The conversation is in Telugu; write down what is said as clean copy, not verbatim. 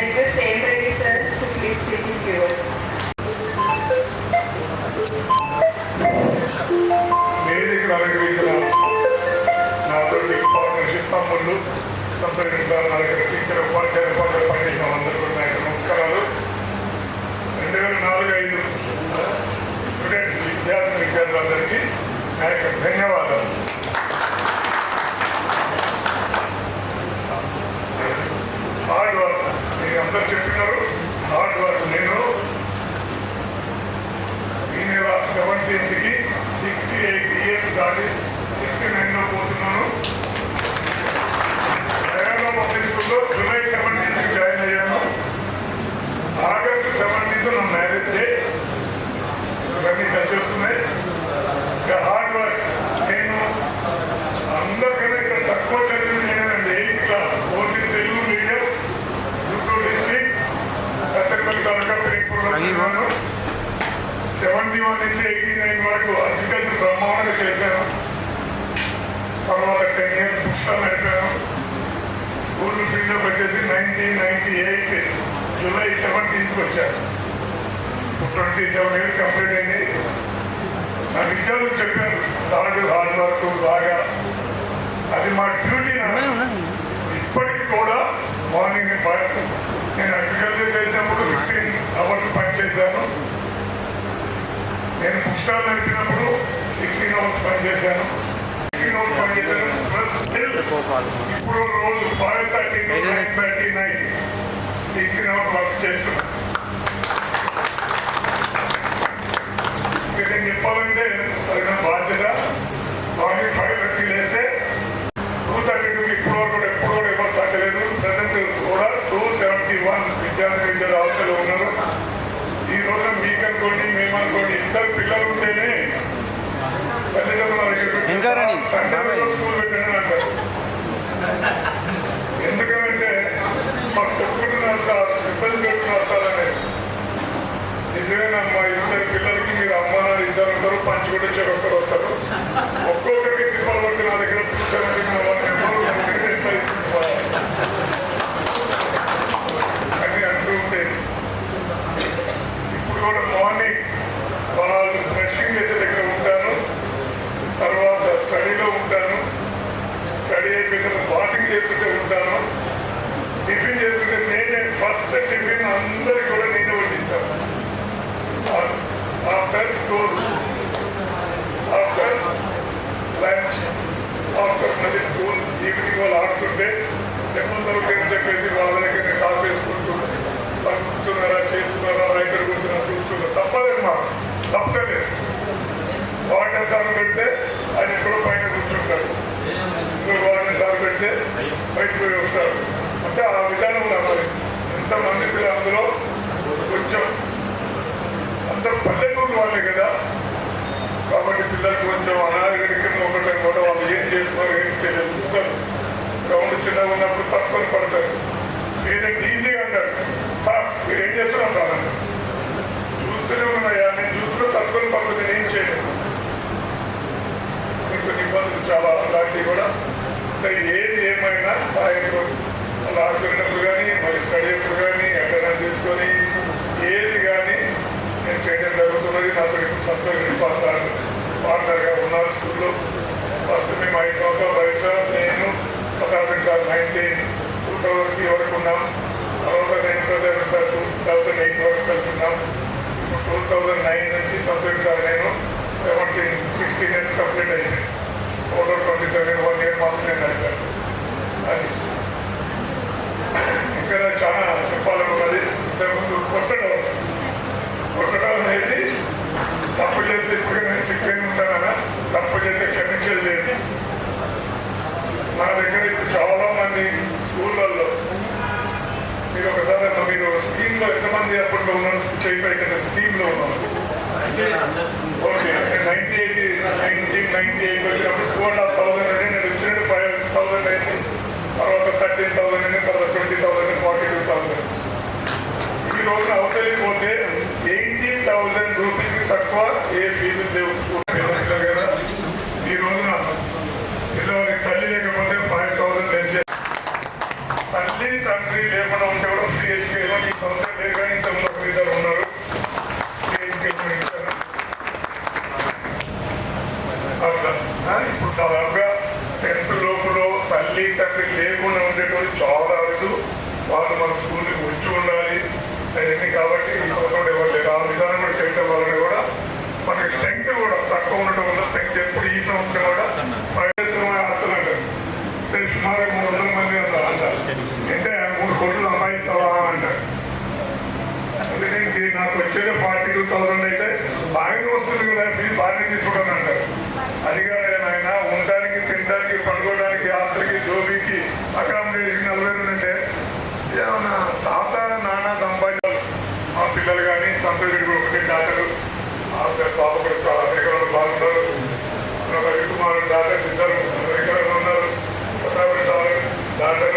request MD sir to please take it forward. వేదిక అలంకరించిన నాతోటి పార్ట్నర్షిప్ తమ్ముళ్ళు సంప్రదించిన నలుగురు టీచర్ ఉపాధ్యాయులు పనిచేసిన అందరూ కూడా నాకు నమస్కారాలు. 2004-05 స్టూడెంట్ విద్యార్థులందరికీ నా యొక్క ధన్యవాదాలు. హార్డ్ వర్క్ మీరు అందరూ చెప్తున్నారు. హార్డ్ వర్క్ నేను ఈ నెల 17కి 68 years దాటి 69లో పోతున్నాను. నగరంలో పబ్లిక్ స్కూల్లో జూలై 17కి జాయిన్ అయ్యాను. ఆగస్టు 17th నా మ్యారేజ్ డే. ఇవన్నీ చదివేస్తున్నాయి. ఇక హార్డ్ వర్క్ నేను అందరికన్నా ఇక్కడ తక్కువ చదివి నేనండి 8th class only Telugu medium Guntur district Katterapalli taluka పెరిగిపూర్లో చదివాను. 71 నుంచి 89 వరకు అగ్రికల్చర్ బ్రహ్మాండంగా చేశాను. తర్వాత 10 years పుస్తకాలు నడిపాను. స్కూల్ ఫీల్డ్లోకి వచ్చేసి 1998 జూలై 17th వచ్చాను. 27 years కంప్లీట్ అయింది. నా విద్యార్థులు చెప్పాను హార్డ్ వర్క్ బాగా అది మా డ్యూటీ. ఇప్పటికి కూడా మార్నింగ్ నేను అగ్రికల్చర్ చేసినప్పుడు 15 hours పనిచేశాను. నేను పుస్తకాలు నడిపినప్పుడు 16 hours పనిచేశాను. 16 hours పనిచేశాను. ఇప్పుడు రోజు 5:30 to 9:30 16 hours వర్క్ చేస్తున్నాను. నేను చెప్పాలంటే అది నా బాధ్యత. మార్నింగ్ 5:30 లేస్తే 2:32 ఇప్పుడు వరకు ఎప్పుడు కూడా ఎవరు తగ్గలేదు. ప్రజెంట్ కూడా 271 విద్యార్థులు అవసరం ఉన్నారు. ఈ రోజున మీకు అనుకోండి మేము అనుకోండి ఇద్దరు పిల్లలు ఉంటేనే తల్లిదండ్రులు స్కూల్ పెట్టండి అంటారు. ఎందుకంటే మాకు చెప్పుకుంటున్నారు సార్ ఇబ్బంది పెడుతున్నారు సార్ అనేది. నిజమేనా మా ఇద్దరు పిల్లలకి మీరు అమ్మ నాన్న ఇద్దరు ఉంటారు. పంచుకుంటే చెరొక్కరు వస్తారు. ఒక్కొక్కరికి తిప్పలు పట్టి నా దగ్గర 271 అని అంటూ ఉండేది. ఇప్పుడు కూడా మార్నింగ్ వాళ్ళు బ్రషింగ్ చేసే దగ్గర ఉంటాను. తర్వాత స్టడీలో ఉంటాను. స్టడీ అయిపోయిన వాకింగ్ చేస్తుంటే ఉంటాను. టిఫిన్ చేస్తుంటే నేనే ఫస్ట్ టిఫిన్ అందరికి కూడా నేనే వడ్డిస్తాను. After school after lunch after మళ్ళీ స్కూల్ ఈవినింగ్ వాళ్ళు ఆడుతుంటే ఎప్పుడు చెప్పేసి వాళ్ళ దగ్గర కాల్ వేసుకుంటూ పడుతున్నారా చేస్తున్నారా ఎక్కడ కూర్చున్నారా చూస్తున్నా తప్పలేదు. మాకు తప్పలేదు. వాటర్ సాగు పెడితే ఆయన ఎక్కడో పైన కూర్చుంటారు. వాటర్ సాగు పెడితే బయటకు పోయి వస్తారు. అంటే ఆ విధానంలో మరి ఎంతమంది అందులో కొంచెం అంత పల్లెటూరు వాళ్ళే కదా. కాబట్టి పిల్లలకు కొంచెం అనాగరికంగా ఒకటే కూడా వాళ్ళు ఏం చేస్తున్నారు ఏం తెలియదు. గ్రౌండ్ చిన్నగా ఉన్నప్పుడు తక్కువ పడతారు. ఏదంటే ఈజీగా అంటారు మీరు ఏం చేస్తున్నారు సార్ అంటే చూస్తూనే ఉన్నాయా నేను చూస్తూ తక్కువ పడుతుంది నేను ఏం చేయలేదు. కొన్ని ఇబ్బందులు చాలా అలాంటివి కూడా ఏది ఏమైనా సాయంత్రం అలా ఆడుకునేటప్పుడు కానీ మరి స్టడీ అప్పుడు కానీ అటెండెన్స్ తీసుకొని ఏది కానీ నేను చేయడం జరుగుతున్నది. నాతో ఇప్పుడు సంతోష పార్ట్నర్గా ఉన్నారు స్కూల్లో. ఫస్ట్ మేము 5 సంవత్సరాల వయసు నేను పతాపి సార్ 2003 వరకు ఉన్నాం. తర్వాత నేను సార్ 2008 వరకు కలిసి ఉన్నాం. 2009 నుంచి సంతోష సార్ నేను 16 years కంప్లీట్ అయింది. టోటల్ 27 1 year మాత్రం నేను అయిపోయాను. అది ఇంకా చాలా చెప్పాలనున్నది. ఇంతకుముందు కొట్టడం అనేది తప్పు చేస్తే ఇప్పుడు నేను స్ట్రిక్ట్ అయిన ఉంటానా తప్పు చేస్తే క్షమించేది లేదు. నా దగ్గర ఇప్పుడు చాలా మంది స్కూళ్ళల్లో మీరు ఒకసారి మీరు స్కీమ్లో ఎంతమంది అప్పట్లో ఉన్నాను చేయబెట్టిన స్కీమ్లో ఉన్నాను. ఓకే 1998 వచ్చినప్పుడు 2,500 అంటే నేను వచ్చినట్టు 5,000 అయింది. తర్వాత 13,000 అయింది. తర్వాత 20,000 42,000. ఈ రోజున అవతలిపోతే 18,000 రూపీస్కి తక్కువ ఏ ఫీజు లేవు కదా. ఈ రోజున పిల్లవారికి తల్లి లేకపోతే 5,000 తల్లి తండ్రి లేకుండా ఉంటే కూడా ఫ్రీ ఇంకేమో ఈ సంవత్సరం లేదు కానీ ఇంతకుముందు ఒక ఇద్దరు ఉన్నారు. ఇంకేమో ఇచ్చారు అట్లా. ఇప్పుడు దాదాపుగా 10th లోపల తల్లి తండ్రి లేకుండా ఉండేటువంటి చాలా అరుదు. వాళ్ళు మన స్కూల్కి వచ్చి ఉండాలి అవన్నీ. కాబట్టి ఈ సంవత్సరం ఎవరు లేదు. ఆ విధానం కూడా చేయడం వలన కూడా మనకి స్ట్రెంగ్త్ కూడా తక్కువ ఉండటం వల్ల స్ట్రెంగ్త్ ఎప్పుడు ఈ సంవత్సరం కూడా ఆస్తులు అంటారు. సుమారు 300 మంది అంటారు. అంటే 3 కోట్లు సంపాదిస్తావా అంటారు. అందుకని నాకు వచ్చేది 42,000 అయితే బాగానే వస్తుంది కదా, ఫీజు బాగానే తీసుకుంటాను అంటారు. అది కాదు ఆయన ఉండడానికి, తినడానికి, పడుకోవడానికి, ఆస్తులకి, జోబీకి, అకామిడేషన్ 40 అంటే ఏమన్నా తాత నాన్న సంపాదించాలి. మా పిల్లలు కానీ సంతోషుడు ఒకటి డాక్టరు పాప కూడా చాలా అమెరికాలో బాగుంటారు. రవికుమార్ డాక్టర్ ఇద్దరు అమెరికాలో ఉన్నారు. డాక్టర్